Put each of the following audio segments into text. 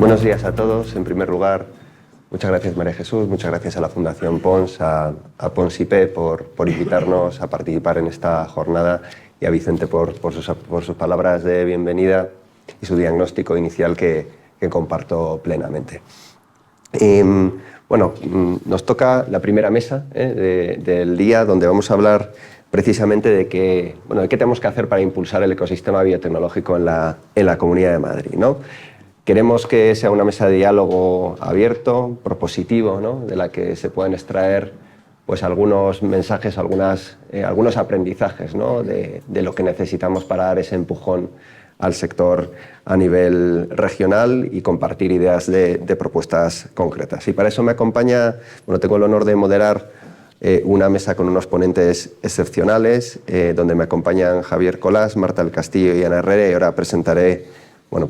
Buenos días a todos. En primer lugar, muchas gracias María Jesús, muchas gracias a la Fundación Pons, a Pons IP por invitarnos a participar en esta jornada y a Vicente por sus palabras de bienvenida y su diagnóstico inicial que comparto plenamente. Bueno, nos toca la primera mesa del día, donde vamos a hablar precisamente de qué tenemos que hacer para impulsar el ecosistema biotecnológico en la Comunidad de Madrid, ¿no? Queremos que sea una mesa de diálogo abierto, propositivo, ¿no? De la que se puedan extraer pues, algunos mensajes, algunos aprendizajes, ¿no? de lo que necesitamos para dar ese empujón al sector a nivel regional y compartir ideas de propuestas concretas. Y para eso me acompaña, tengo el honor de moderar una mesa con unos ponentes excepcionales, donde me acompañan Javier Colás, Marta del Castillo y Ana Herrera, y ahora presentaré un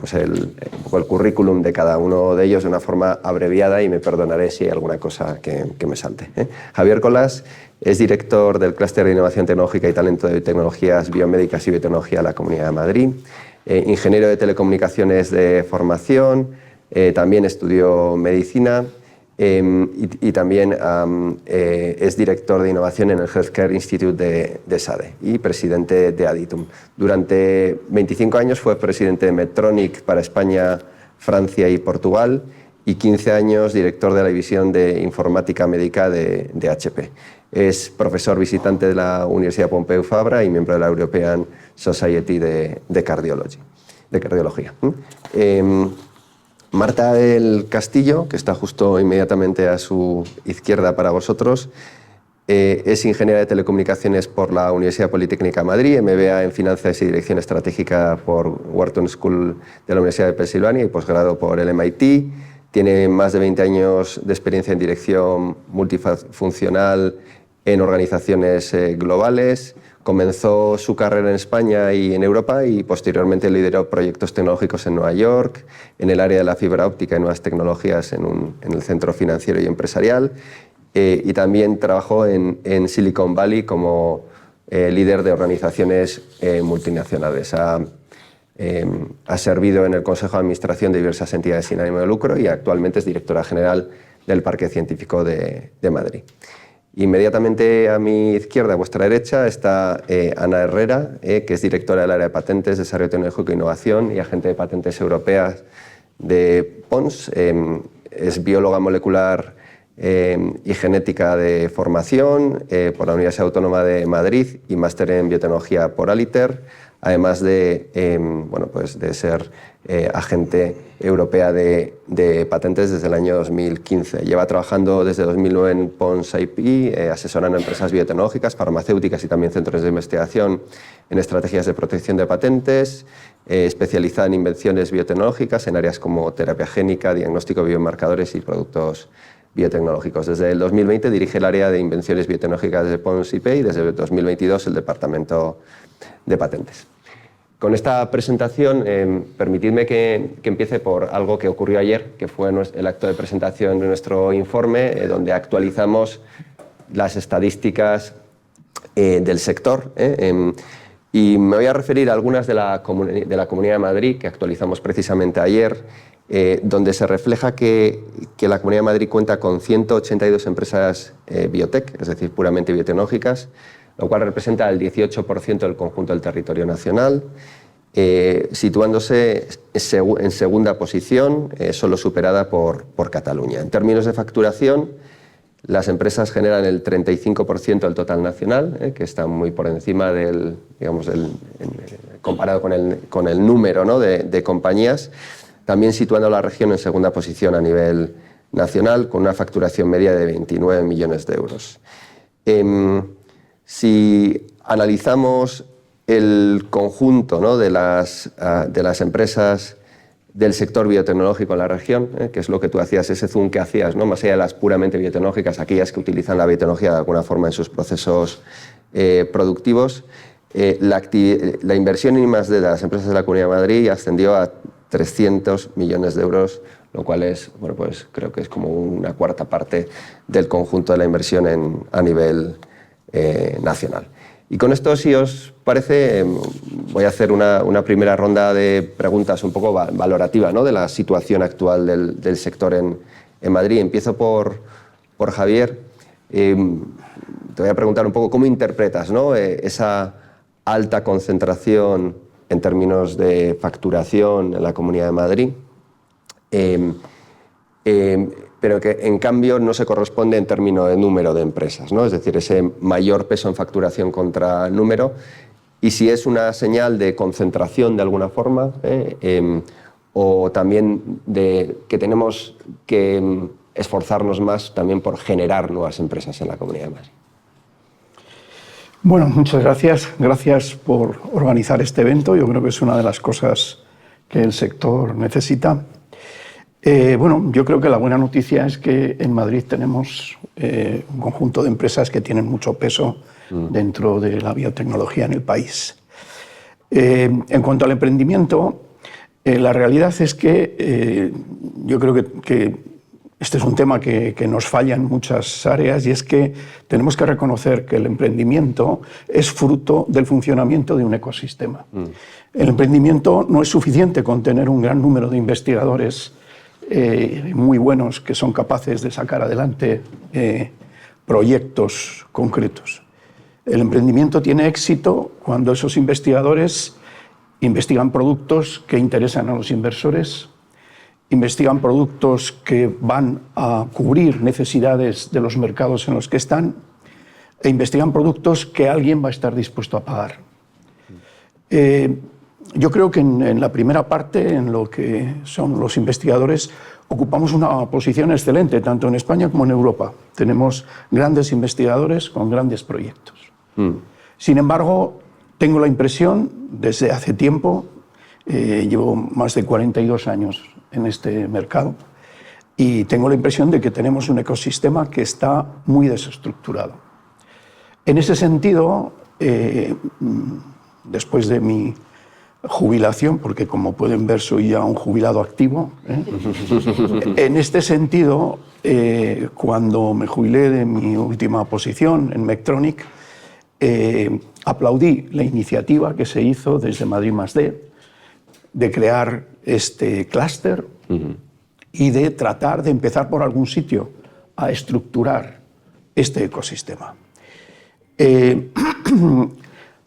poco el currículum de cada uno de ellos de una forma abreviada y me perdonaré si hay alguna cosa que me salte. Javier Colás es director del Clúster de Innovación Tecnológica y Talento de Tecnologías Biomédicas y Biotecnología de la Comunidad de Madrid, ingeniero de telecomunicaciones de formación, también estudió medicina y también es director de innovación en el Healthcare Institute de SADE y presidente de Aditum. Durante 25 años fue presidente de Medtronic para España, Francia y Portugal y 15 años director de la división de informática médica de HP. Es profesor visitante de la Universidad Pompeu Fabra y miembro de la European Society de Cardiología. Marta del Castillo, que está justo inmediatamente a su izquierda para vosotros, es ingeniera de telecomunicaciones por la Universidad Politécnica de Madrid, MBA en Finanzas y Dirección Estratégica por Wharton School de la Universidad de Pensilvania y posgrado por el MIT. Tiene más de 20 años de experiencia en dirección multifuncional en organizaciones globales. Comenzó su carrera en España y en Europa y posteriormente lideró proyectos tecnológicos en Nueva York, en el área de la fibra óptica y nuevas tecnologías en el centro financiero y empresarial, y también trabajó en Silicon Valley como líder de organizaciones multinacionales. Ha servido en el Consejo de Administración de diversas entidades sin ánimo de lucro y actualmente es directora general del Parque Científico de Madrid. Inmediatamente a mi izquierda, a vuestra derecha, está Ana Herrera, que es directora del área de patentes, desarrollo tecnológico e innovación y agente de patentes europeas de Pons. Es bióloga molecular y genética de formación por la Universidad Autónoma de Madrid y máster en biotecnología por Aliter, además de ser agente europea de patentes desde el año 2015. Lleva trabajando desde 2009 en Pons IP, asesorando a empresas biotecnológicas, farmacéuticas y también centros de investigación en estrategias de protección de patentes, especializada en invenciones biotecnológicas en áreas como terapia génica, diagnóstico de biomarcadores y productos biotecnológicos. Desde el 2020 dirige el área de invenciones biotecnológicas de Pons IP y desde el 2022 el departamento de patentes. Con esta presentación, permitidme que empiece por algo que ocurrió ayer, que fue el acto de presentación de nuestro informe, donde actualizamos las estadísticas del sector. Y me voy a referir a algunas de la Comunidad de Madrid, que actualizamos precisamente ayer, donde se refleja que la Comunidad de Madrid cuenta con 182 empresas biotech, es decir, puramente biotecnológicas, lo cual representa el 18% del conjunto del territorio nacional, situándose en segunda posición, solo superada por Cataluña. En términos de facturación, las empresas generan el 35% del total nacional, que está muy por encima comparado con el número, ¿no? de compañías, también situando a la región en segunda posición a nivel nacional, con una facturación media de 29 millones de euros. Si analizamos el conjunto, ¿no? de las empresas del sector biotecnológico en la región, que es lo que tú hacías, ese zoom que hacías, ¿no? Más allá de las puramente biotecnológicas, aquellas que utilizan la biotecnología de alguna forma en sus procesos productivos, la inversión en I+D de las empresas de la Comunidad de Madrid ascendió a 300 millones de euros, lo cual es, creo que es como una cuarta parte del conjunto de la inversión a nivel nacional. Y con esto, si os parece, voy a hacer una primera ronda de preguntas un poco valorativa, ¿no?, de la situación actual del sector en Madrid. Empiezo por Javier. Te voy a preguntar un poco cómo interpretas, ¿no?, esa alta concentración en términos de facturación en la Comunidad de Madrid, pero que en cambio no se corresponde en términos de número de empresas, ¿no? Es decir, ese mayor peso en facturación contra número, y si es una señal de concentración de alguna forma, o también de que tenemos que esforzarnos más también por generar nuevas empresas en la Comunidad de Madrid. Bueno, muchas gracias. Gracias por organizar este evento. Yo creo que es una de las cosas que el sector necesita. Bueno, yo creo que la buena noticia es que en Madrid tenemos un conjunto de empresas que tienen mucho peso dentro de la biotecnología en el país. En cuanto al emprendimiento, la realidad es que yo creo que este es un tema que nos falla en muchas áreas, y es que tenemos que reconocer que el emprendimiento es fruto del funcionamiento de un ecosistema. El emprendimiento no es suficiente con tener un gran número de investigadores muy buenos que son capaces de sacar adelante proyectos concretos. El emprendimiento tiene éxito cuando esos investigadores investigan productos que interesan a los inversores, investigan productos que van a cubrir necesidades de los mercados en los que están, e investigan productos que alguien va a estar dispuesto a pagar. Yo creo que en la primera parte, en lo que son los investigadores, ocupamos una posición excelente, tanto en España como en Europa. Tenemos grandes investigadores con grandes proyectos. Sin embargo, tengo la impresión, desde hace tiempo, llevo más de 42 años en este mercado, y tengo la impresión de que tenemos un ecosistema que está muy desestructurado. En ese sentido, después de mi jubilación, porque como pueden ver soy ya un jubilado activo, en este sentido, cuando me jubilé de mi última posición en Medtronic, aplaudí la iniciativa que se hizo desde Madrid+D de crear este clúster y de tratar de empezar por algún sitio a estructurar este ecosistema.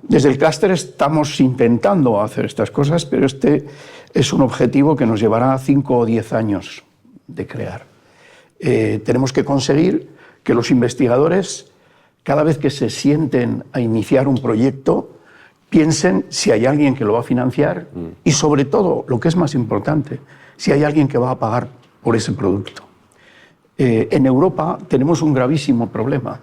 Desde el clúster estamos intentando hacer estas cosas, pero este es un objetivo que nos llevará 5 o 10 años de crear. Tenemos que conseguir que los investigadores, cada vez que se sienten a iniciar un proyecto, piensen si hay alguien que lo va a financiar y, sobre todo, lo que es más importante, si hay alguien que va a pagar por ese producto. En Europa tenemos un gravísimo problema,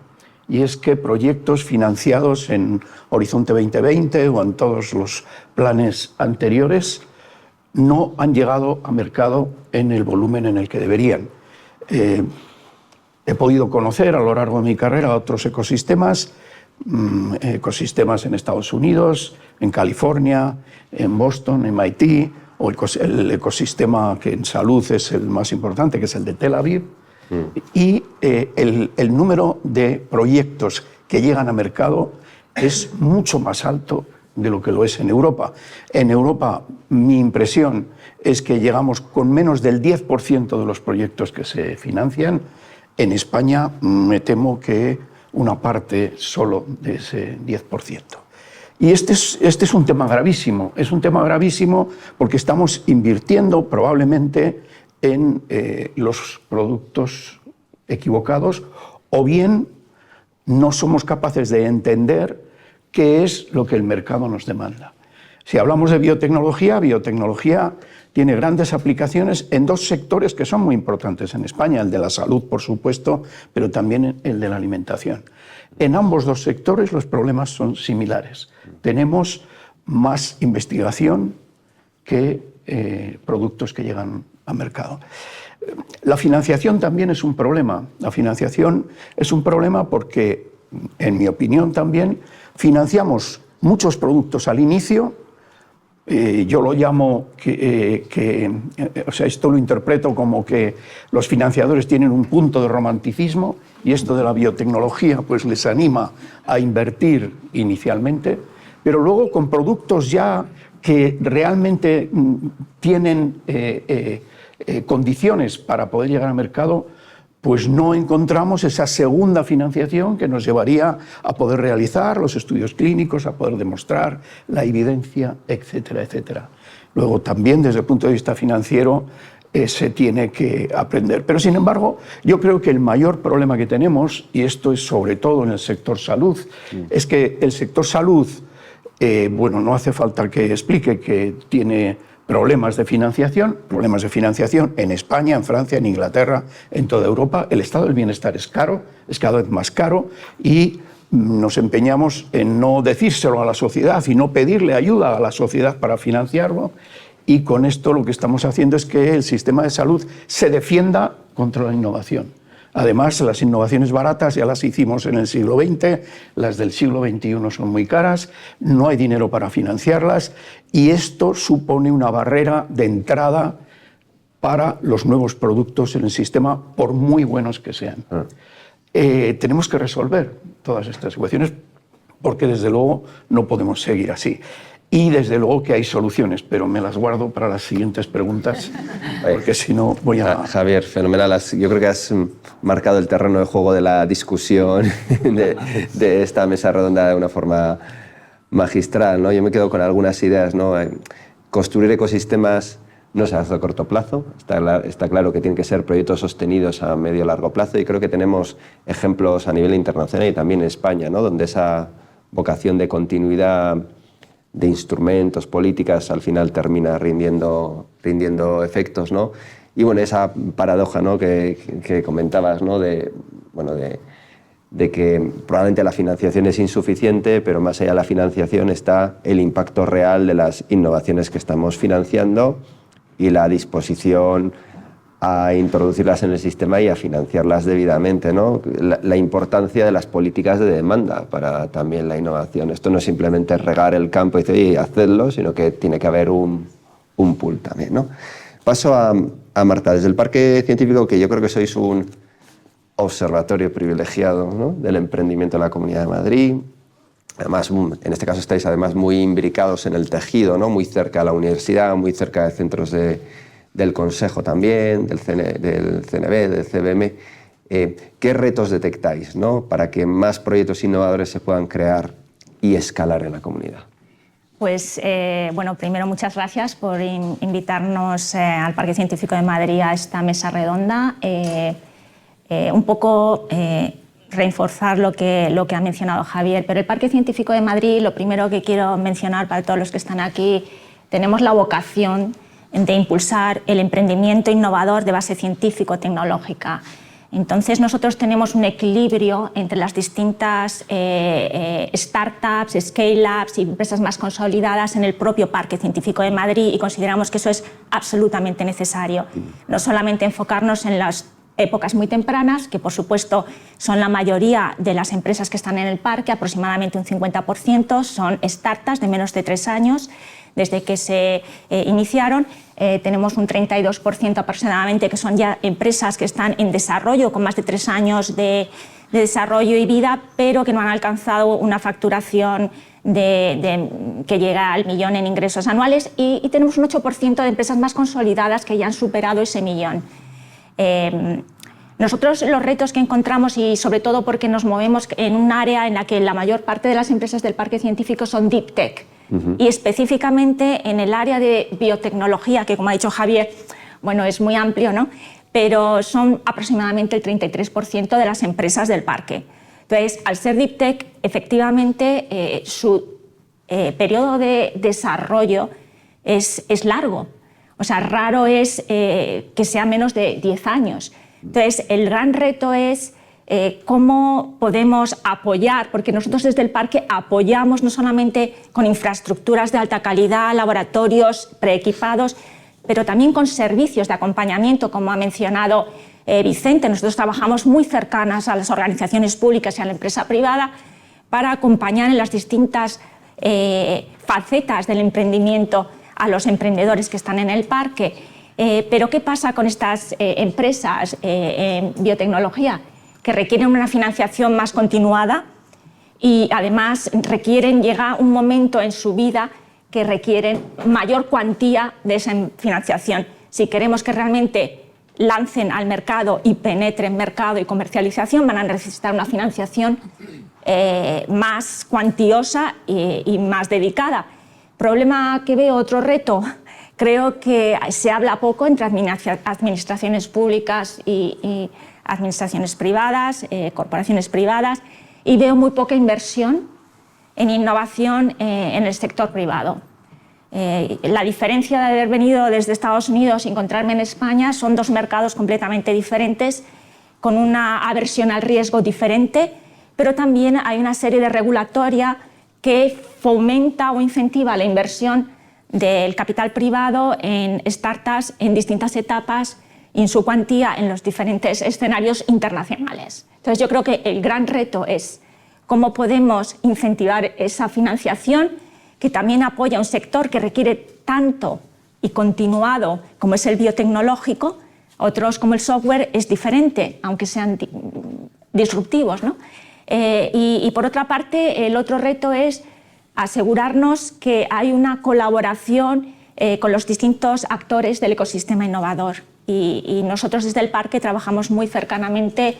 y es que proyectos financiados en Horizonte 2020 o en todos los planes anteriores no han llegado a mercado en el volumen en el que deberían. He podido conocer a lo largo de mi carrera otros ecosistemas en Estados Unidos, en California, en Boston, en MIT, o el ecosistema que en salud es el más importante, que es el de Tel Aviv. Y el número de proyectos que llegan a mercado es mucho más alto de lo que lo es en Europa. En Europa, mi impresión es que llegamos con menos del 10% de los proyectos que se financian. En España, me temo que una parte solo de ese 10%. Y este es un tema gravísimo. Es un tema gravísimo porque estamos invirtiendo probablemente en los productos equivocados, o bien no somos capaces de entender qué es lo que el mercado nos demanda. Si hablamos de biotecnología, biotecnología tiene grandes aplicaciones en dos sectores que son muy importantes en España, el de la salud, por supuesto, pero también el de la alimentación. En ambos dos sectores los problemas son similares. Tenemos más investigación que productos que llegan a mercado. La financiación también es un problema. La financiación es un problema porque, en mi opinión también, financiamos muchos productos al inicio yo lo llamo o sea, esto lo interpreto como que los financiadores tienen un punto de romanticismo y esto de la biotecnología pues les anima a invertir inicialmente, pero luego con productos ya que realmente tienen condiciones para poder llegar al mercado, pues no encontramos esa segunda financiación que nos llevaría a poder realizar los estudios clínicos, a poder demostrar la evidencia, etcétera, etcétera. Luego también desde el punto de vista financiero se tiene que aprender. Pero sin embargo, yo creo que el mayor problema que tenemos, y esto es sobre todo en el sector salud, es que el sector salud, bueno, no hace falta que explique que tiene problemas de financiación en España, en Francia, en Inglaterra, en toda Europa. El estado del bienestar es caro, es cada vez más caro y nos empeñamos en no decírselo a la sociedad y no pedirle ayuda a la sociedad para financiarlo, y con esto lo que estamos haciendo es que el sistema de salud se defienda contra la innovación. Además, las innovaciones baratas ya las hicimos en el siglo XX, las del siglo XXI son muy caras, no hay dinero para financiarlas y esto supone una barrera de entrada para los nuevos productos en el sistema, por muy buenos que sean. Tenemos que resolver todas estas ecuaciones porque desde luego no podemos seguir así. Y desde luego que hay soluciones, pero me las guardo para las siguientes preguntas, porque si no voy a... Javier, fenomenal. Yo creo que has marcado el terreno de juego de la discusión de esta mesa redonda de una forma magistral, ¿no? Yo me quedo con algunas ideas, ¿no? Construir ecosistemas no se hace a corto plazo. Está claro que tienen que ser proyectos sostenidos a medio y largo plazo, y creo que tenemos ejemplos a nivel internacional y también en España, ¿no? Donde esa vocación de continuidad de instrumentos, políticas, al final termina rindiendo efectos, ¿no? Y bueno, esa paradoja, ¿no? que comentabas, ¿no? de que probablemente la financiación es insuficiente, pero más allá de la financiación está el impacto real de las innovaciones que estamos financiando y la disposición a introducirlas en el sistema y a financiarlas debidamente, ¿no? La importancia de las políticas de demanda para también la innovación. Esto no es simplemente regar el campo y decir, "Oye, hacedlo", sino que tiene que haber un pool también, ¿no? Paso a Marta. Desde el Parque Científico, que yo creo que sois un observatorio privilegiado, ¿no? Del emprendimiento en la Comunidad de Madrid. Además, en este caso estáis además muy imbricados en el tejido, ¿no? Muy cerca de la universidad, muy cerca de centros del Consejo también, del CNB, del CBM. ¿Qué retos detectáis, ¿no? Para que más proyectos innovadores se puedan crear y escalar en la comunidad? Pues, bueno, primero muchas gracias por invitarnos al Parque Científico de Madrid a esta mesa redonda. Un poco reforzar lo que ha mencionado Javier, pero el Parque Científico de Madrid, lo primero que quiero mencionar para todos los que están aquí, tenemos la vocación de impulsar el emprendimiento innovador de base científico-tecnológica. Entonces, nosotros tenemos un equilibrio entre las distintas startups, scale-ups y empresas más consolidadas en el propio Parque Científico de Madrid, y consideramos que eso es absolutamente necesario. No solamente enfocarnos en las épocas muy tempranas, que por supuesto son la mayoría de las empresas que están en el parque, aproximadamente un 50% son startups de menos de 3 años, desde que se iniciaron. Tenemos un 32% aproximadamente que son ya empresas que están en desarrollo, con más de 3 años de desarrollo y vida, pero que no han alcanzado una facturación que llega al 1 millón en ingresos anuales, y tenemos un 8% de empresas más consolidadas que ya han superado ese 1 millón. Nosotros los retos que encontramos, y sobre todo porque nos movemos en un área en la que la mayor parte de las empresas del Parque Científico son Deep Tech, y específicamente en el área de biotecnología, que como ha dicho Javier, bueno, es muy amplio, ¿no? Pero son aproximadamente el 33% de las empresas del parque. Entonces, al ser Deep Tech, efectivamente su periodo de desarrollo es largo. O sea, raro es que sea menos de 10 años. Entonces, el gran reto es cómo podemos apoyar, porque nosotros desde el parque apoyamos no solamente con infraestructuras de alta calidad, laboratorios preequipados, pero también con servicios de acompañamiento, como ha mencionado Vicente. Nosotros trabajamos muy cercanas a las organizaciones públicas y a la empresa privada para acompañar en las distintas facetas del emprendimiento a los emprendedores que están en el parque. Pero ¿qué pasa con estas empresas en biotecnología? Que requieren una financiación más continuada y además llega un momento en su vida que requieren mayor cuantía de esa financiación. Si queremos que realmente lancen al mercado y penetren mercado y comercialización, van a necesitar una financiación más cuantiosa y más dedicada. Problema que veo, otro reto, creo que se habla poco entre administraciones públicas y administraciones privadas, corporaciones privadas, y veo muy poca inversión en innovación en el sector privado. La diferencia de haber venido desde Estados Unidos y encontrarme en España son dos mercados completamente diferentes, con una aversión al riesgo diferente, pero también hay una serie de regulatoria que fomenta o incentiva la inversión del capital privado en startups en distintas etapas y en su cuantía en los diferentes escenarios internacionales. Entonces yo creo que el gran reto es cómo podemos incentivar esa financiación que también apoya un sector que requiere tanto y continuado como es el biotecnológico. Otros, como el software, es diferente, aunque sean disruptivos, ¿no? Y por otra parte, el otro reto es asegurarnos que hay una colaboración con los distintos actores del ecosistema innovador. Y nosotros desde el parque trabajamos muy cercanamente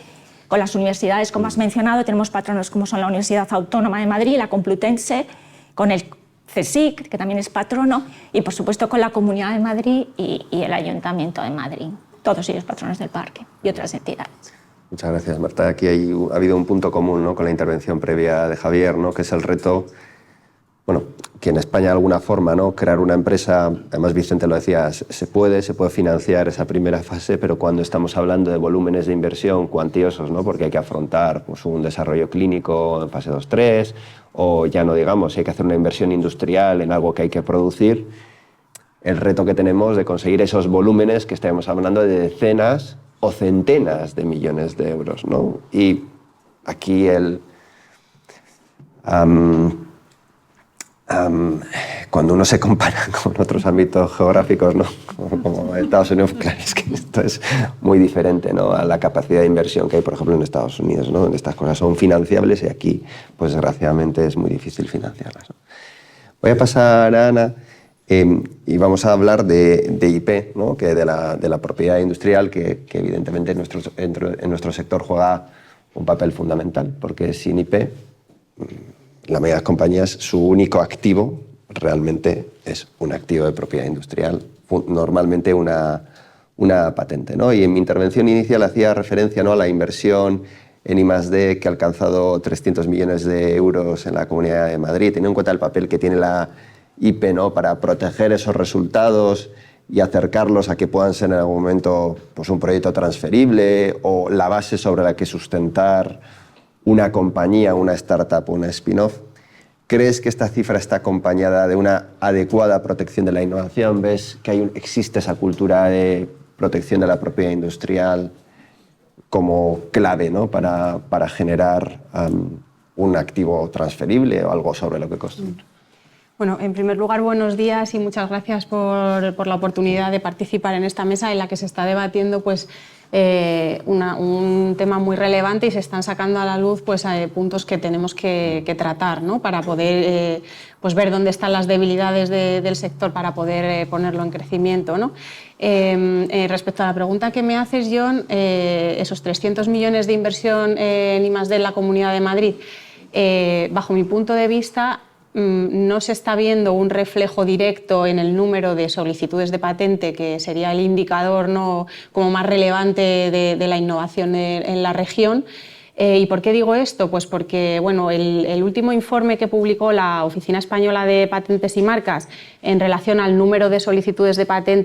con las universidades, como has mencionado. Tenemos patronos como son la Universidad Autónoma de Madrid, la Complutense, con el CSIC, que también es patrono, y por supuesto con la Comunidad de Madrid y el Ayuntamiento de Madrid, todos ellos patronos del parque y otras entidades. Muchas gracias, Marta. Aquí ha habido un punto común, ¿no?, con la intervención previa de Javier, ¿no?, que es el reto, bueno, que en España de alguna forma, ¿no?, crear una empresa, además Vicente lo decía, se puede financiar esa primera fase, pero cuando estamos hablando de volúmenes de inversión cuantiosos, ¿no?, porque hay que afrontar pues, un desarrollo clínico en fase 2-3, o ya no digamos, si hay que hacer una inversión industrial en algo que hay que producir, el reto que tenemos de conseguir esos volúmenes que estamos hablando de decenas o centenas de millones de euros, ¿no? Y aquí cuando uno se compara con otros ámbitos geográficos, ¿no?, como Estados Unidos, claro, es que esto es muy diferente, ¿no?, a la capacidad de inversión que hay, por ejemplo, en Estados Unidos, ¿no?, donde estas cosas son financiables y aquí, pues desgraciadamente, es muy difícil financiarlas, ¿no? Voy a pasar a Ana y vamos a hablar de IP, ¿no?, que de la propiedad industrial, que evidentemente en nuestro sector juega un papel fundamental, porque sin IP, la mayoría de las compañías, su único activo realmente es un activo de propiedad industrial, normalmente una patente, ¿no? Y en mi intervención inicial hacía referencia, ¿no?, a la inversión en I+D que ha alcanzado 300 millones de euros en la Comunidad de Madrid, teniendo en cuenta el papel que tiene la IP, ¿no?, para proteger esos resultados y acercarlos a que puedan ser en algún momento pues, un proyecto transferible o la base sobre la que sustentar una compañía, una startup o una spin-off. ¿Crees que esta cifra está acompañada de una adecuada protección de la innovación? ¿Ves que existe esa cultura de protección de la propiedad industrial como clave, ¿no?, para generar un activo transferible o algo sobre lo que construir? Bueno, en primer lugar, buenos días y muchas gracias por la oportunidad de participar en esta mesa en la que se está debatiendo pues, un tema muy relevante y se están sacando a la luz pues, puntos que tenemos que tratar, ¿no?, para poder pues, ver dónde están las debilidades del sector para poder ponerlo en crecimiento, ¿no? Respecto a la pregunta que me haces, John, esos 300 millones de inversión en I+D en la Comunidad de Madrid, bajo mi punto de vista, no se está viendo un reflejo directo en el número de solicitudes de patente, que sería el indicador, ¿no?, como más relevante de la innovación en la región. ¿Y por qué digo esto? Pues porque bueno, el último informe que publicó la Oficina Española de Patentes y Marcas en relación al número de solicitudes de patente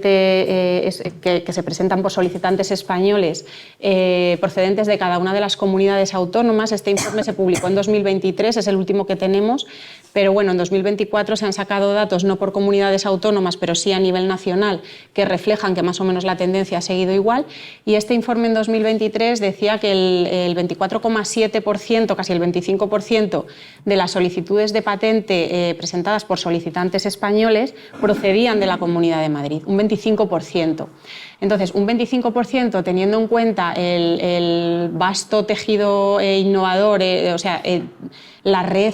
que se presentan por solicitantes españoles procedentes de cada una de las comunidades autónomas, este informe se publicó en 2023, es el último que tenemos, Pero bueno, en 2024 se han sacado datos no por comunidades autónomas, pero sí a nivel nacional, que reflejan que más o menos la tendencia ha seguido igual. Y este informe en 2023 decía que el 24,7%, casi el 25% de las solicitudes de patente presentadas por solicitantes españoles procedían de la Comunidad de Madrid, un 25%. Entonces, un 25% teniendo en cuenta el vasto tejido innovador, la red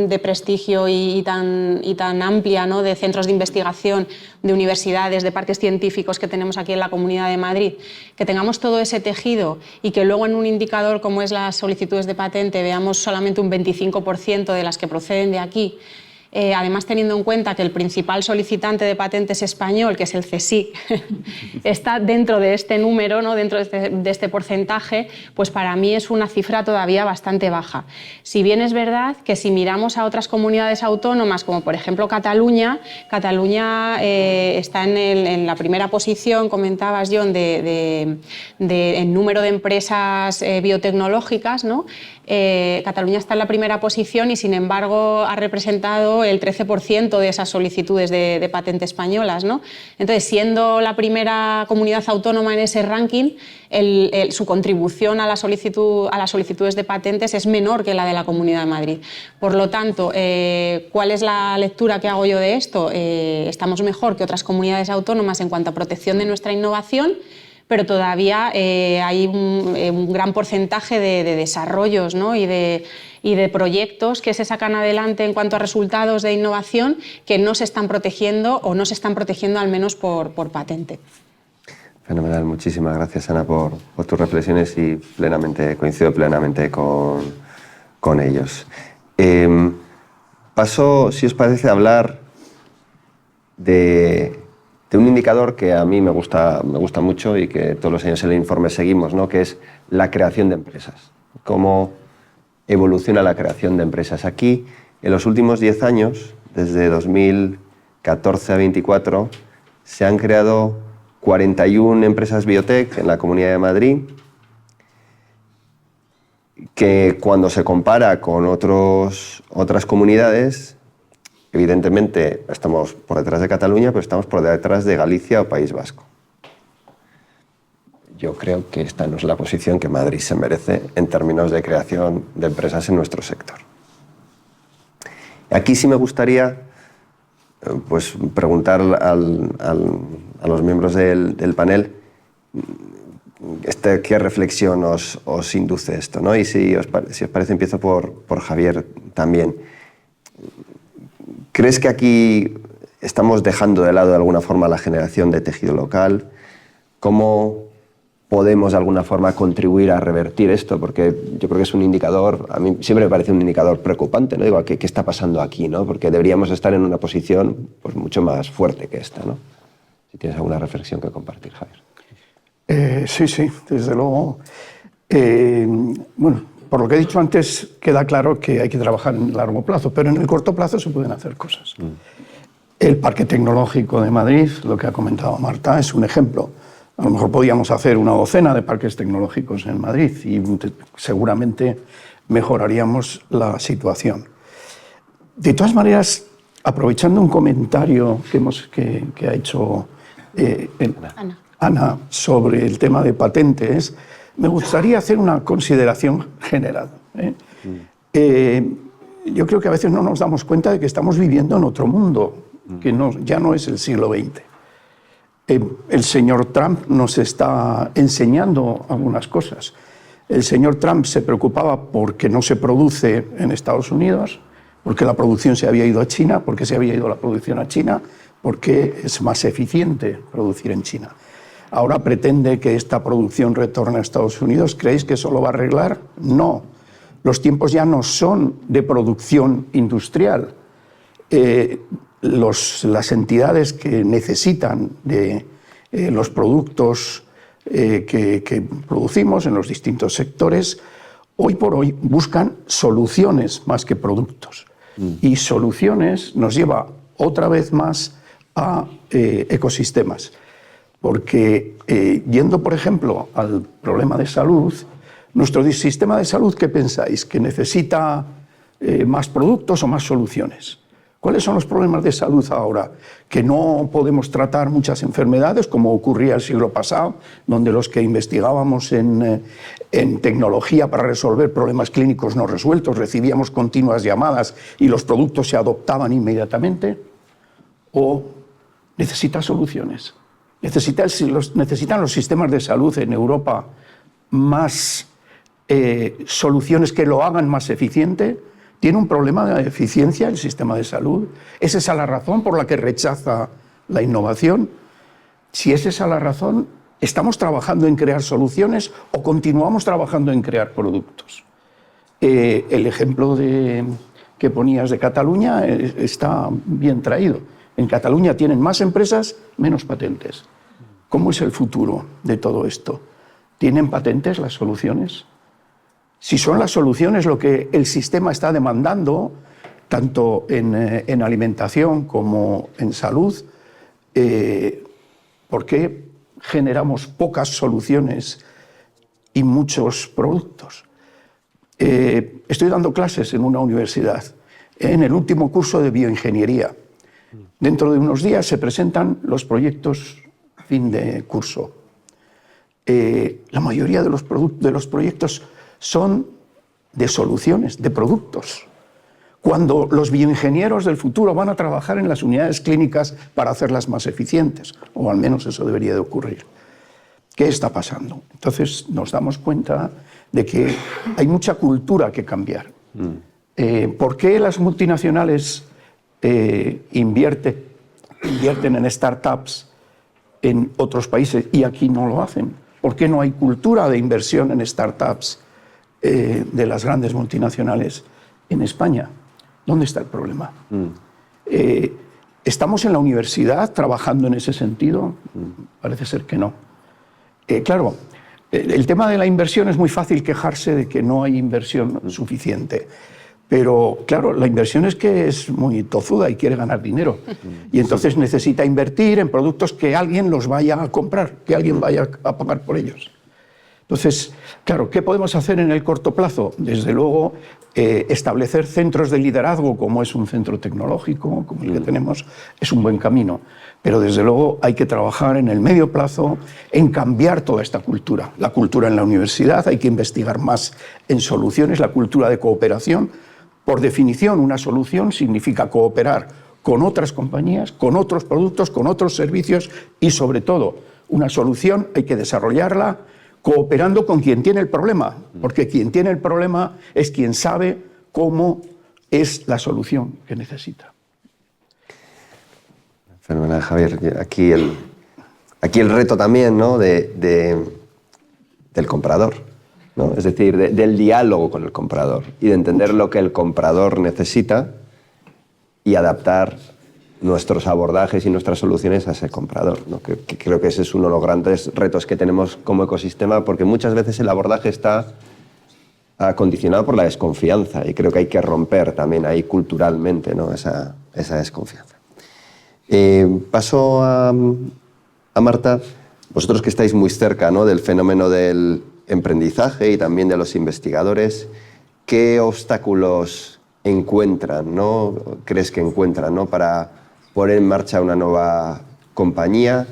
de prestigio y tan amplia, ¿no?, de centros de investigación, de universidades, de parques científicos que tenemos aquí en la Comunidad de Madrid, que tengamos todo ese tejido y que luego en un indicador como es las solicitudes de patente veamos solamente un 25% de las que proceden de aquí. Además, teniendo en cuenta que el principal solicitante de patentes español, que es el CSIC, está dentro de este número, ¿no?, dentro de este porcentaje, pues para mí es una cifra todavía bastante baja. Si bien es verdad que si miramos a otras comunidades autónomas, como por ejemplo Cataluña está en la primera posición, comentabas, John, en número de empresas biotecnológicas, ¿no? Cataluña está en la primera posición y, sin embargo, ha representado el 13% de esas solicitudes de patente españolas, ¿no? Entonces, siendo la primera comunidad autónoma en ese ranking, su contribución a las solicitudes de patentes es menor que la de la Comunidad de Madrid. Por lo tanto, ¿cuál es la lectura que hago yo de esto? Estamos mejor que otras comunidades autónomas en cuanto a protección de nuestra innovación, pero todavía hay un gran porcentaje de desarrollos, ¿no?, y de proyectos que se sacan adelante en cuanto a resultados de innovación que no se están protegiendo o no se están protegiendo al menos por patente. Fenomenal, muchísimas gracias, Ana, por tus reflexiones y coincido plenamente con ellos. Paso, si os parece, a hablar de un indicador que a mí me gusta mucho y que todos los años en el informe seguimos, ¿no?, que es la creación de empresas. Cómo evoluciona la creación de empresas. Aquí, en los últimos 10 años, desde 2014 a 2024, se han creado 41 empresas biotech en la Comunidad de Madrid, que cuando se compara con otras comunidades, evidentemente estamos por detrás de Cataluña, pero estamos por detrás de Galicia o País Vasco. Yo creo que esta no es la posición que Madrid se merece en términos de creación de empresas en nuestro sector. Aquí sí me gustaría preguntar a los miembros del panel qué reflexión os induce esto, ¿no? Y si os parece, empiezo por Javier también. ¿Crees que aquí estamos dejando de lado de alguna forma la generación de tejido local? ¿Cómo podemos de alguna forma contribuir a revertir esto? Porque yo creo que es un indicador, a mí siempre me parece un indicador preocupante, ¿no? Digo, ¿qué está pasando aquí, ¿no? Porque deberíamos estar en una posición pues mucho más fuerte que esta, ¿no? Si tienes alguna reflexión que compartir, Javier. Sí, desde luego. Bueno, por lo que he dicho antes, queda claro que hay que trabajar en el largo plazo, pero en el corto plazo se pueden hacer cosas. El Parque Tecnológico de Madrid, lo que ha comentado Marta, es un ejemplo. A lo mejor podíamos hacer una docena de parques tecnológicos en Madrid y seguramente mejoraríamos la situación. De todas maneras, aprovechando un comentario que ha hecho Ana sobre el tema de patentes, me gustaría hacer una consideración general. Yo creo que a veces no nos damos cuenta de que estamos viviendo en otro mundo, que ya no es el siglo XX. El señor Trump nos está enseñando algunas cosas. El señor Trump se preocupaba porque no se produce en Estados Unidos, porque la producción se había ido a China, porque se había ido la producción a China, porque es más eficiente producir en China. Ahora pretende que esta producción retorne a Estados Unidos. ¿Creéis que eso lo va a arreglar? No. Los tiempos ya no son de producción industrial. Las entidades que necesitan de los productos que producimos en los distintos sectores, hoy por hoy buscan soluciones más que productos. Y soluciones nos lleva otra vez más a ecosistemas. Porque yendo, por ejemplo, al problema de salud, nuestro sistema de salud, ¿qué pensáis? ¿Que necesita más productos o más soluciones. ¿Cuáles son los problemas de salud ahora? Que no podemos tratar muchas enfermedades, como ocurría el siglo pasado, donde los que investigábamos en tecnología para resolver problemas clínicos no resueltos recibíamos continuas llamadas y los productos se adoptaban inmediatamente. ¿O necesita soluciones? ¿Necesitan los sistemas de salud en Europa más soluciones que lo hagan más eficiente? ¿Tiene un problema de eficiencia el sistema de salud? ¿Es esa la razón por la que rechaza la innovación? Si es esa la razón, ¿estamos trabajando en crear soluciones o continuamos trabajando en crear productos? El ejemplo que ponías de Cataluña está bien traído. En Cataluña tienen más empresas, menos patentes. ¿Cómo es el futuro de todo esto? ¿Tienen patentes las soluciones? Si son las soluciones lo que el sistema está demandando, tanto en alimentación como en salud, ¿por qué generamos pocas soluciones y muchos productos? Estoy dando clases en una universidad, en el último curso de bioingeniería. Dentro de unos días se presentan los proyectos fin de curso. La mayoría de los proyectos son de soluciones, de productos. Cuando los bioingenieros del futuro van a trabajar en las unidades clínicas para hacerlas más eficientes, o al menos eso debería de ocurrir. ¿Qué está pasando? Entonces nos damos cuenta de que hay mucha cultura que cambiar. ¿Por qué las multinacionales invierten en startups en otros países y aquí no lo hacen? ¿Por qué no hay cultura de inversión en startups de las grandes multinacionales en España? ¿Dónde está el problema? ¿Estamos en la universidad trabajando en ese sentido? Parece ser que no. Claro, el tema de la inversión es muy fácil quejarse de que no hay inversión suficiente. Pero, claro, la inversión es muy tozuda y quiere ganar dinero. Y entonces necesita invertir en productos que alguien los vaya a comprar, que alguien vaya a pagar por ellos. Entonces, claro, ¿qué podemos hacer en el corto plazo? Desde luego, establecer centros de liderazgo, como es un centro tecnológico, como el que tenemos, es un buen camino. Pero desde luego hay que trabajar en el medio plazo en cambiar toda esta cultura. La cultura en la universidad, hay que investigar más en soluciones, la cultura de cooperación. Por definición, una solución significa cooperar con otras compañías, con otros productos, con otros servicios y, sobre todo, una solución hay que desarrollarla cooperando con quien tiene el problema, porque quien tiene el problema es quien sabe cómo es la solución que necesita. Fenomenal, Javier. Aquí el reto también, ¿no? del comprador, ¿no? Es decir, del diálogo con el comprador y de entender lo que el comprador necesita y adaptar nuestros abordajes y nuestras soluciones a ese comprador, ¿no? Que creo que ese es uno de los grandes retos que tenemos como ecosistema, porque muchas veces el abordaje está condicionado por la desconfianza y creo que hay que romper también ahí culturalmente, ¿no? esa desconfianza. Paso a Marta. Vosotros que estáis muy cerca, ¿no? del fenómeno del emprendizaje y también de los investigadores, ¿qué obstáculos encuentran, ¿no? crees que encuentran, ¿no? para poner en marcha una nueva compañía?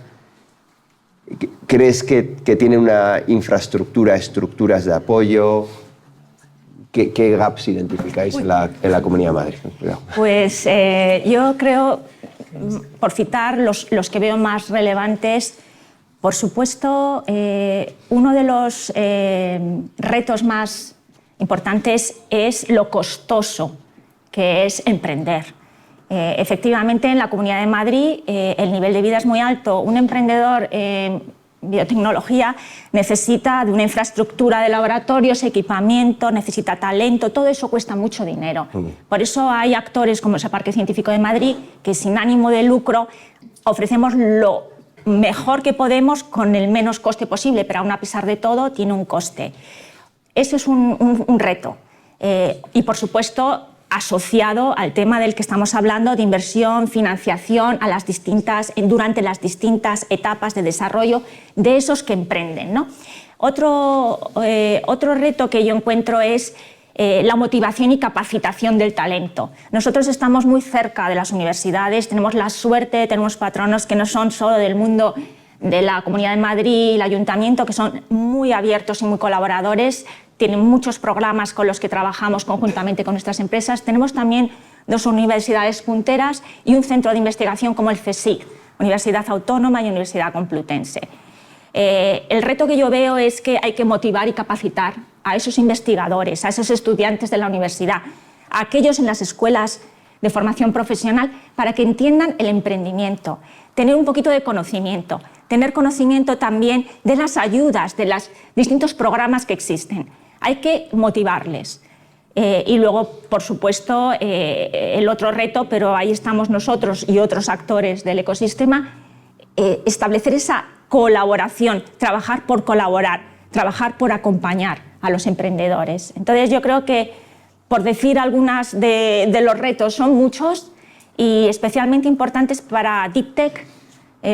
¿Crees que tiene una infraestructura, estructuras de apoyo? ¿Qué gaps identificáis en la Comunidad de Madrid? Pues yo creo, por citar los que veo más relevantes, por supuesto, uno de los retos más importantes es lo costoso que es emprender. Efectivamente, en la Comunidad de Madrid el nivel de vida es muy alto. Un emprendedor en biotecnología necesita de una infraestructura de laboratorios, equipamiento, necesita talento, todo eso cuesta mucho dinero. Por eso hay actores como el Parque Científico de Madrid que sin ánimo de lucro ofrecemos lo mejor que podemos con el menos coste posible, pero aún a pesar de todo tiene un coste. Eso es un reto. Y por supuesto, asociado al tema del que estamos hablando de inversión, financiación durante las distintas etapas de desarrollo de esos que emprenden, ¿no? Otro reto que yo encuentro es la motivación y capacitación del talento. Nosotros estamos muy cerca de las universidades, tenemos la suerte, tenemos patronos que no son solo del mundo de la Comunidad de Madrid, el Ayuntamiento, que son muy abiertos y muy colaboradores, tienen muchos programas con los que trabajamos conjuntamente con nuestras empresas. Tenemos también 2 universidades punteras y un centro de investigación como el CSIC, Universidad Autónoma y Universidad Complutense. El reto que yo veo es que hay que motivar y capacitar a esos investigadores, a esos estudiantes de la universidad, a aquellos en las escuelas de formación profesional, para que entiendan el emprendimiento, tener un poquito de conocimiento, tener conocimiento también de las ayudas, de los distintos programas que existen. Hay que motivarles. Y luego, por supuesto, el otro reto, pero ahí estamos nosotros y otros actores del ecosistema, establecer esa colaboración, trabajar por colaborar, trabajar por acompañar a los emprendedores. Entonces yo creo que, por decir algunas de los retos, son muchos y especialmente importantes para Deep Tech.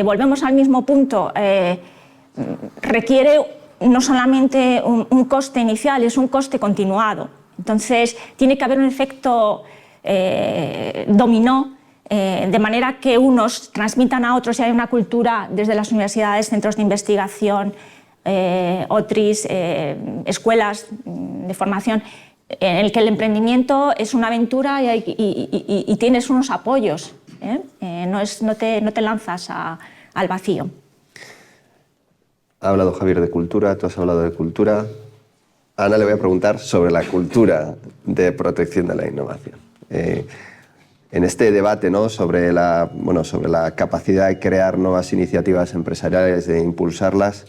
Volvemos al mismo punto, requiere no solamente un coste inicial, es un coste continuado. Entonces tiene que haber un efecto dominó, de manera que unos transmitan a otros y hay una cultura desde las universidades, centros de investigación, OTRIs, escuelas de formación, en el que el emprendimiento es una aventura y tienes unos apoyos, no te lanzas al vacío. Ha hablado Javier de cultura, tú has hablado de cultura. A Ana le voy a preguntar sobre la cultura de protección de la innovación. En este debate, ¿no?, sobre la capacidad de crear nuevas iniciativas empresariales, de impulsarlas,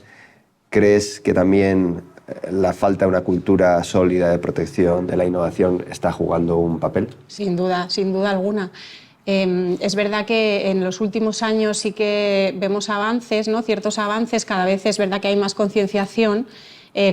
¿crees que también la falta de una cultura sólida de protección de la innovación está jugando un papel? Sin duda alguna. Es verdad que en los últimos años sí que vemos avances, ¿no?, ciertos avances, cada vez es verdad que hay más concienciación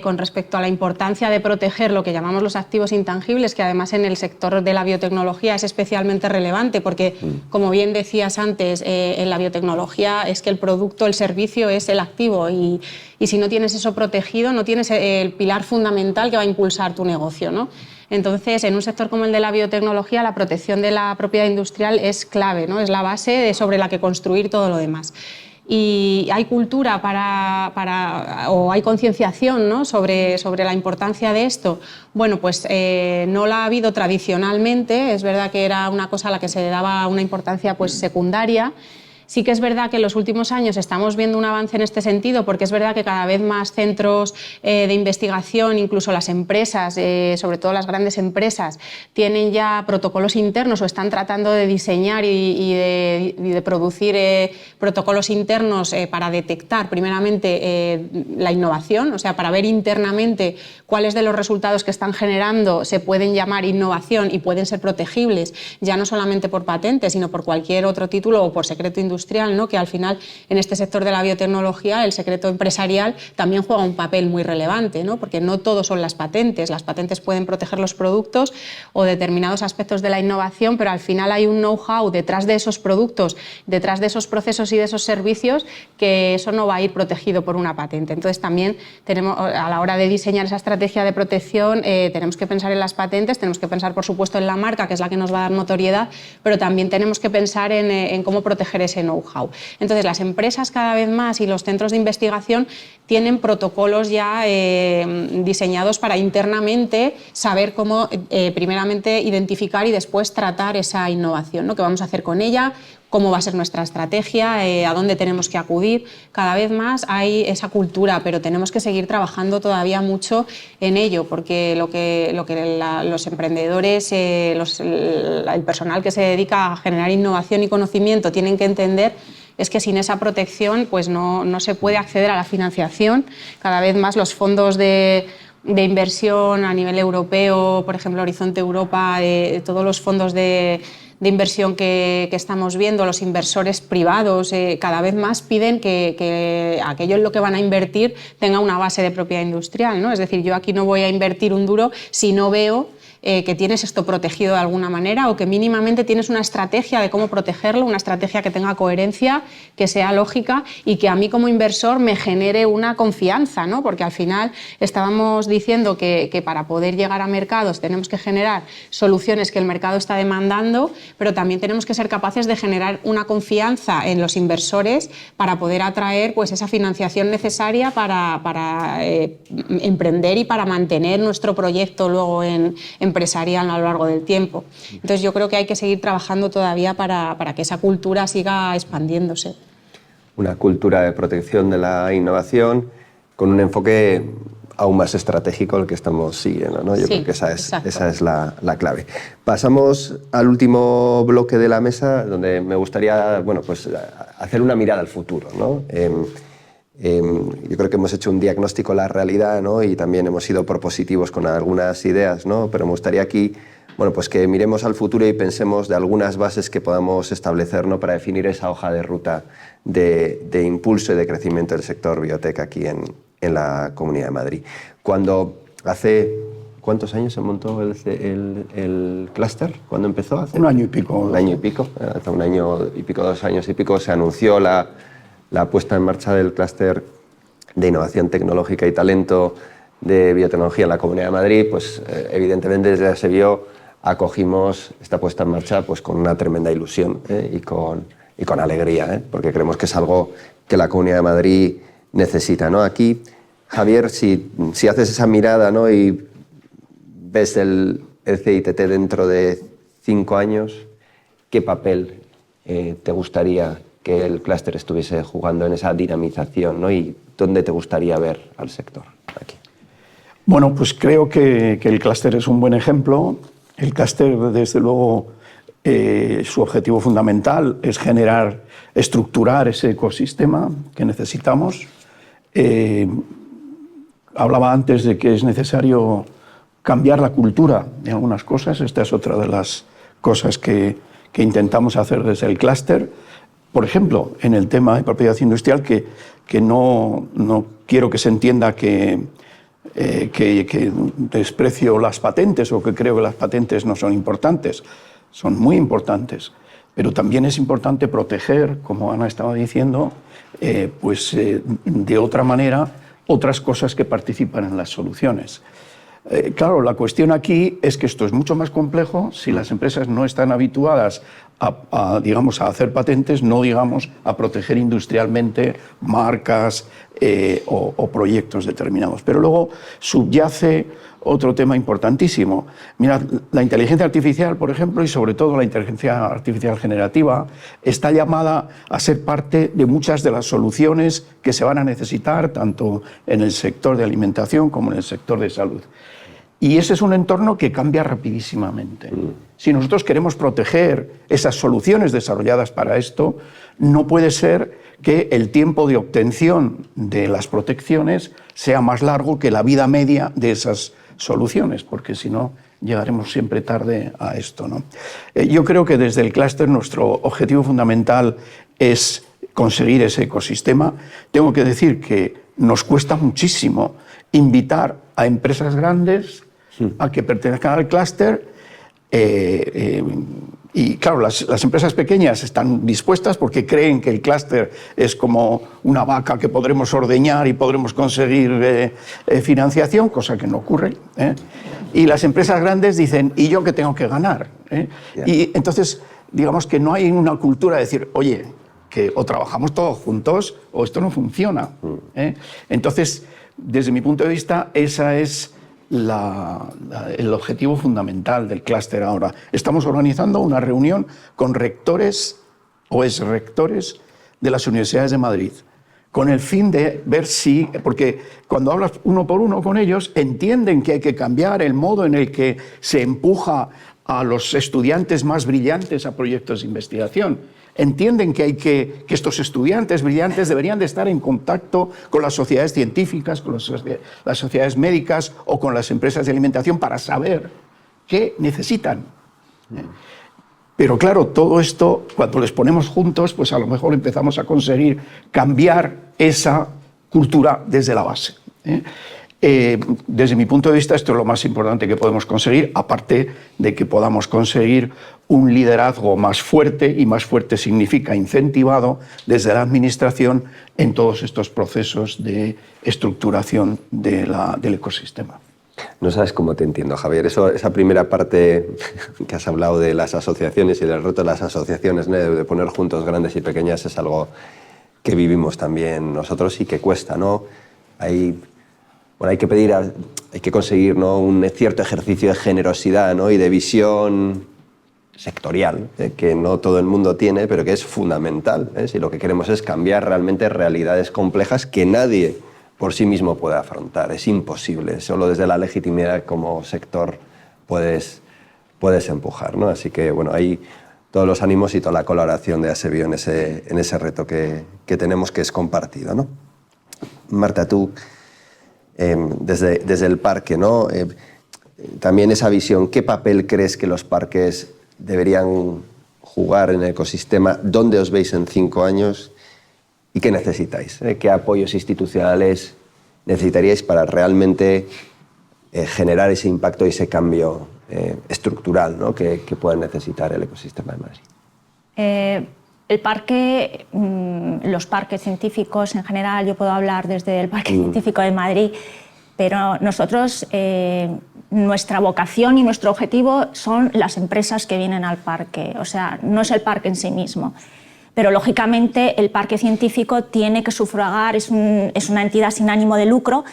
con respecto a la importancia de proteger lo que llamamos los activos intangibles, que además en el sector de la biotecnología es especialmente relevante porque, como bien decías antes, en la biotecnología es que el producto, el servicio es el activo y si no tienes eso protegido, no tienes el pilar fundamental que va a impulsar tu negocio, ¿no? Entonces, en un sector como el de la biotecnología, la protección de la propiedad industrial es clave, ¿no? Es la base sobre la que construir todo lo demás. Y hay cultura o hay concienciación, ¿no?, sobre la importancia de esto. Bueno, pues no la ha habido tradicionalmente, es verdad que era una cosa a la que se le daba una importancia pues secundaria. Sí que es verdad que en los últimos años estamos viendo un avance en este sentido, porque es verdad que cada vez más centros de investigación, incluso las empresas, sobre todo las grandes empresas, tienen ya protocolos internos o están tratando de diseñar y de producir protocolos internos para detectar primeramente la innovación, o sea, para ver internamente cuáles de los resultados que están generando se pueden llamar innovación y pueden ser protegibles, ya no solamente por patentes, sino por cualquier otro título o por secreto industrial, ¿no?, que al final en este sector de la biotecnología el secreto empresarial también juega un papel muy relevante, ¿no?, porque no todo son las patentes pueden proteger los productos o determinados aspectos de la innovación, pero al final hay un know-how detrás de esos productos, detrás de esos procesos y de esos servicios, que eso no va a ir protegido por una patente. Entonces también tenemos, a la hora de diseñar esa estrategia de protección, tenemos que pensar en las patentes, tenemos que pensar por supuesto en la marca, que es la que nos va a dar notoriedad, pero también tenemos que pensar en cómo proteger ese know-how. Entonces, las empresas cada vez más y los centros de investigación tienen protocolos ya diseñados para internamente saber cómo, primeramente, identificar y después tratar esa innovación, ¿no?, qué vamos a hacer con ella, cómo va a ser nuestra estrategia, a dónde tenemos que acudir. Cada vez más hay esa cultura, pero tenemos que seguir trabajando todavía mucho en ello, porque los emprendedores, el personal que se dedica a generar innovación y conocimiento tienen que entender es que sin esa protección pues no se puede acceder a la financiación. Cada vez más los fondos de inversión a nivel europeo, por ejemplo Horizonte Europa, todos los fondos de inversión que estamos viendo, los inversores privados cada vez más piden que aquello en lo que van a invertir tenga una base de propiedad industrial, ¿no? Es decir, yo aquí no voy a invertir un duro si no veo que tienes esto protegido de alguna manera o que mínimamente tienes una estrategia de cómo protegerlo, una estrategia que tenga coherencia, que sea lógica y que a mí como inversor me genere una confianza, ¿no? Porque al final estábamos diciendo que para poder llegar a mercados tenemos que generar soluciones que el mercado está demandando, pero también tenemos que ser capaces de generar una confianza en los inversores para poder atraer pues, esa financiación necesaria para emprender y para mantener nuestro proyecto luego empresarial a lo largo del tiempo. Entonces yo creo que hay que seguir trabajando todavía para que esa cultura siga expandiéndose. Una cultura de protección de la innovación con un enfoque aún más estratégico el que estamos siguiendo, ¿no? Yo creo que esa es la clave. Pasamos al último bloque de la mesa, donde me gustaría pues, hacer una mirada al futuro, ¿no? Yo creo que hemos hecho un diagnóstico de la realidad, ¿no? Y también hemos sido propositivos con algunas ideas, ¿no? Pero me gustaría aquí pues que miremos al futuro y pensemos de algunas bases que podamos establecer, ¿no? Para definir esa hoja de ruta de impulso y de crecimiento del sector biotech aquí en la Comunidad de Madrid. Cuando hace... ¿Cuántos años se montó el clúster? ¿Cuándo empezó? Hace un año y pico. Un año y pico. Hace un año y pico, 2 años y pico, se anunció la puesta en marcha del clúster de innovación tecnológica y talento de biotecnología en la Comunidad de Madrid. Pues evidentemente desde se vio, acogimos esta puesta en marcha pues, con una tremenda ilusión y con alegría, porque creemos que es algo que la Comunidad de Madrid necesita, ¿no? Aquí, Javier, si haces esa mirada, ¿no? Y ves el CITT dentro de 5 años, ¿qué papel te gustaría que el clúster estuviese jugando en esa dinamización, ¿no? ¿Y dónde te gustaría ver al sector aquí? Bueno, pues creo que el clúster es un buen ejemplo. El clúster, desde luego, su objetivo fundamental es estructurar ese ecosistema que necesitamos. Hablaba antes de que es necesario cambiar la cultura de algunas cosas. Esta es otra de las cosas que intentamos hacer desde el clúster. Por ejemplo, en el tema de propiedad industrial, que no quiero que se entienda que desprecio las patentes o que creo que las patentes no son importantes. Son muy importantes, pero también es importante proteger, como Ana estaba diciendo, de otra manera otras cosas que participan en las soluciones. Claro, la cuestión aquí es que esto es mucho más complejo si las empresas no están habituadas a hacer patentes, no digamos a proteger industrialmente marcas o proyectos determinados. Pero luego subyace otro tema importantísimo. Mirad, la inteligencia artificial, por ejemplo, y sobre todo la inteligencia artificial generativa, está llamada a ser parte de muchas de las soluciones que se van a necesitar, tanto en el sector de alimentación como en el sector de salud. Y ese es un entorno que cambia rapidísimamente. Si nosotros queremos proteger esas soluciones desarrolladas para esto, no puede ser que el tiempo de obtención de las protecciones sea más largo que la vida media de esas soluciones, porque si no, llegaremos siempre tarde a esto, ¿no? Yo creo que desde el clúster nuestro objetivo fundamental es conseguir ese ecosistema. Tengo que decir que nos cuesta muchísimo invitar a empresas grandes a que pertenezcan al clúster. Y claro, las empresas pequeñas están dispuestas porque creen que el clúster es como una vaca que podremos ordeñar y podremos conseguir financiación, cosa que no ocurre. Y las empresas grandes dicen, ¿y yo qué tengo que ganar? Y entonces, digamos que no hay una cultura de decir, oye, que o trabajamos todos juntos o esto no funciona. Entonces, desde mi punto de vista, esa es el objetivo fundamental del clúster ahora. Estamos organizando una reunión con rectores o exrectores de las universidades de Madrid, con el fin de ver si, porque cuando hablas uno por uno con ellos, entienden que hay que cambiar el modo en el que se empuja a los estudiantes más brillantes a proyectos de investigación. Entienden que estos estudiantes brillantes deberían de estar en contacto con las sociedades científicas, con las sociedades médicas o con las empresas de alimentación para saber qué necesitan. Pero claro, todo esto, cuando les ponemos juntos, pues a lo mejor empezamos a conseguir cambiar esa cultura desde la base. Desde mi punto de vista, esto es lo más importante que podemos conseguir, aparte de que podamos conseguir un liderazgo más fuerte, y más fuerte significa incentivado desde la Administración en todos estos procesos de estructuración del ecosistema. No sabes cómo te entiendo, Javier. Esa primera parte que has hablado de las asociaciones y del reto de las asociaciones, ¿no? De poner juntos grandes y pequeñas, es algo que vivimos también nosotros y que cuesta, ¿no? Hay que pedir, hay que conseguir, ¿no? Un cierto ejercicio de generosidad, ¿no? Y de visión sectorial, que no todo el mundo tiene, pero que es fundamental, si lo que queremos es cambiar realmente realidades complejas que nadie por sí mismo puede afrontar. Es imposible, solo desde la legitimidad como sector puedes empujar, ¿no? Así que, bueno, hay todos los ánimos y toda la colaboración de ASEBIO en ese reto que tenemos, que es compartido, ¿no? Marta, tú, desde el parque, ¿no? También esa visión, ¿qué papel crees que los parques deberían jugar en el ecosistema? ¿Dónde os veis en 5 años? ¿Y qué necesitáis? ¿Qué apoyos institucionales necesitaríais para realmente generar ese impacto y ese cambio estructural, ¿no? que pueda necesitar el ecosistema de Madrid? El parque, los parques científicos en general, yo puedo hablar desde el Parque Científico de Madrid, pero nosotros, nuestra vocación y nuestro objetivo son las empresas que vienen al parque, o sea, no es el parque en sí mismo. Pero, lógicamente, el parque científico tiene que sufragar, es una entidad sin ánimo de lucro,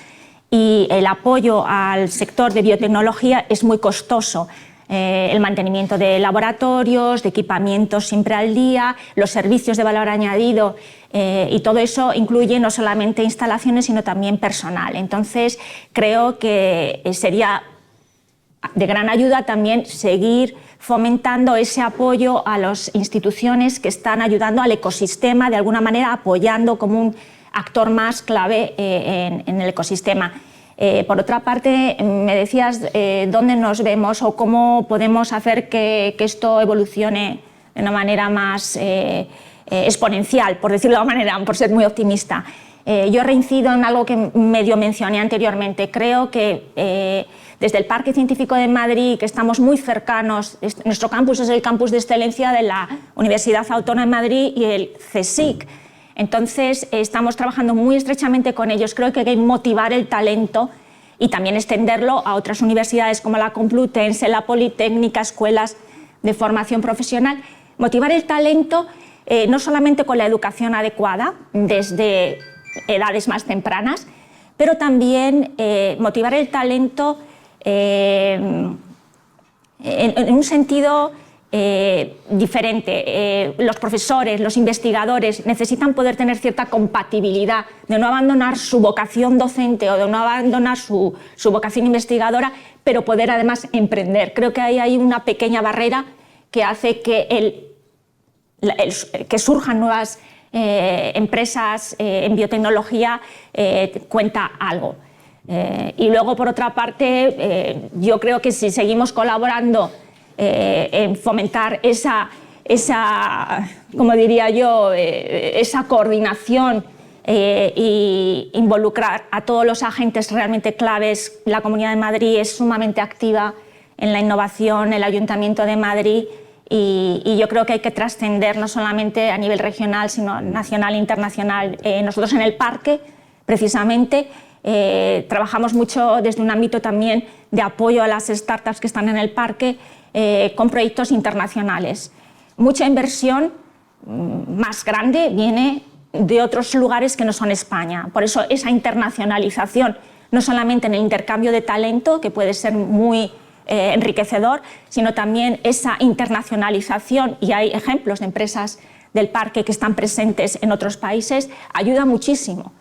y el apoyo al sector de biotecnología es muy costoso. El mantenimiento de laboratorios, de equipamientos siempre al día, los servicios de valor añadido, y todo eso incluye no solamente instalaciones, sino también personal. Entonces, creo que sería de gran ayuda también seguir fomentando ese apoyo a las instituciones que están ayudando al ecosistema, de alguna manera apoyando como un actor más clave en el ecosistema. Por otra parte, me decías dónde nos vemos o cómo podemos hacer que esto evolucione de una manera más exponencial, por decirlo de alguna manera, por ser muy optimista. Yo reincido en algo que medio mencioné anteriormente. Creo que desde el Parque Científico de Madrid, que estamos muy cercanos, nuestro campus es el campus de excelencia de la Universidad Autónoma de Madrid y el CSIC. Entonces, estamos trabajando muy estrechamente con ellos. Creo que hay que motivar el talento y también extenderlo a otras universidades como la Complutense, la Politécnica, escuelas de formación profesional. Motivar el talento no solamente con la educación adecuada, desde edades más tempranas, pero también motivar el talento en un sentido diferente. Los profesores, los investigadores necesitan poder tener cierta compatibilidad, de no abandonar su vocación docente o de no abandonar su vocación investigadora, pero poder además emprender. Creo que ahí hay una pequeña barrera que hace que surjan nuevas empresas en biotecnología, cuenta algo. Y luego, por otra parte, yo creo que si seguimos colaborando en fomentar esa, como diría yo, esa coordinación y involucrar a todos los agentes realmente claves. La Comunidad de Madrid es sumamente activa en la innovación, el Ayuntamiento de Madrid, y yo creo que hay que trascender no solamente a nivel regional, sino nacional e internacional. Nosotros en el parque, precisamente, trabajamos mucho desde un ámbito también de apoyo a las startups que están en el parque, con proyectos internacionales. Mucha inversión más grande viene de otros lugares que no son España. Por eso esa internacionalización, no solamente en el intercambio de talento, que puede ser muy enriquecedor, sino también esa internacionalización, y hay ejemplos de empresas del parque que están presentes en otros países, ayuda muchísimo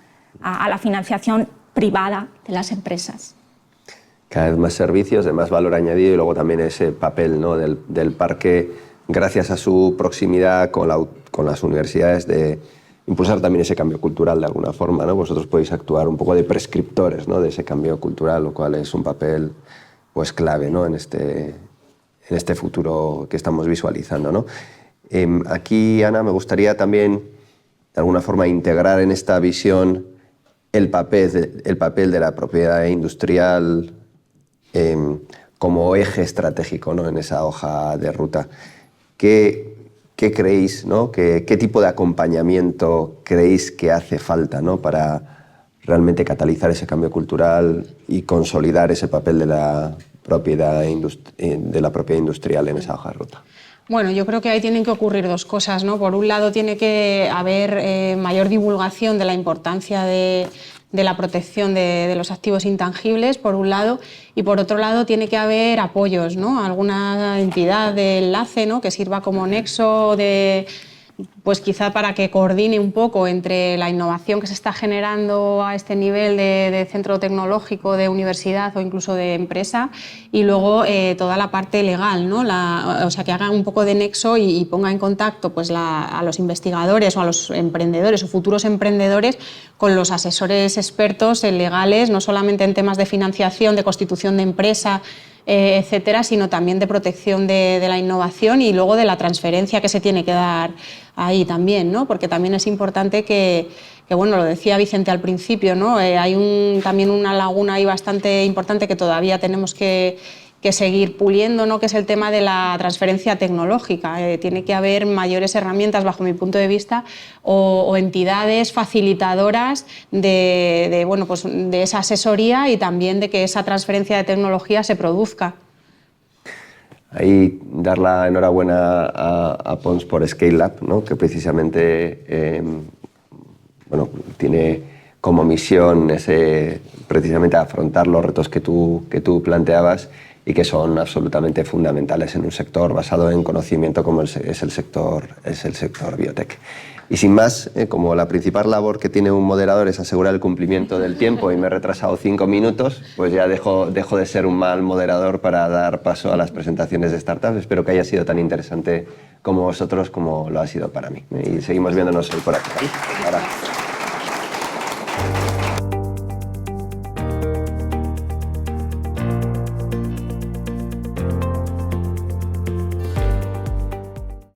a la financiación privada de las empresas. Cada vez más servicios de más valor añadido, y luego también ese papel, ¿no? del parque, gracias a su proximidad con las universidades, de impulsar también ese cambio cultural de alguna forma, ¿no? Vosotros podéis actuar un poco de prescriptores, ¿no? De ese cambio cultural, lo cual es un papel pues clave, ¿no? en este futuro que estamos visualizando, ¿no? Aquí, Ana, me gustaría también de alguna forma integrar en esta visión el papel de la propiedad industrial como eje estratégico, ¿no?, en esa hoja de ruta. ¿Qué creéis, ¿no?, qué tipo de acompañamiento creéis que hace falta, ¿no?, para realmente catalizar ese cambio cultural y consolidar ese papel de la propiedad industrial en esa hoja de ruta? Bueno, yo creo que ahí tienen que ocurrir dos cosas, ¿no? Por un lado, tiene que haber mayor divulgación de la importancia de la protección de los activos intangibles, por un lado, y por otro lado tiene que haber apoyos, ¿no? Alguna entidad de enlace, ¿no?, que sirva como nexo pues quizá para que coordine un poco entre la innovación que se está generando a este nivel de centro tecnológico, de universidad o incluso de empresa, y luego toda la parte legal, ¿no? O sea, que haga un poco de nexo y ponga en contacto pues, a los investigadores o a los emprendedores o futuros emprendedores con los asesores expertos legales, no solamente en temas de financiación, de constitución de empresa, etcétera, sino también de protección de la innovación y luego de la transferencia que se tiene que dar ahí también, ¿no? Porque también es importante que bueno, lo decía Vicente al principio, ¿no? Hay también una laguna ahí bastante importante que todavía tenemos que seguir puliendo, ¿no?, que es el tema de la transferencia tecnológica. Tiene que haber mayores herramientas, bajo mi punto de vista, o entidades facilitadoras bueno, pues de esa asesoría y también de que esa transferencia de tecnología se produzca. Ahí dar la enhorabuena a Pons por Scale Up, ¿no?, que precisamente bueno, tiene como misión precisamente afrontar los retos que tú planteabas y que son absolutamente fundamentales en un sector basado en conocimiento como es el sector biotech. Y sin más, como la principal labor que tiene un moderador es asegurar el cumplimiento del tiempo y me he retrasado 5 minutos, pues ya dejo de ser un mal moderador para dar paso a las presentaciones de startups. Espero que haya sido tan interesante como vosotros como lo ha sido para mí. Y seguimos viéndonos hoy por aquí. Ahora.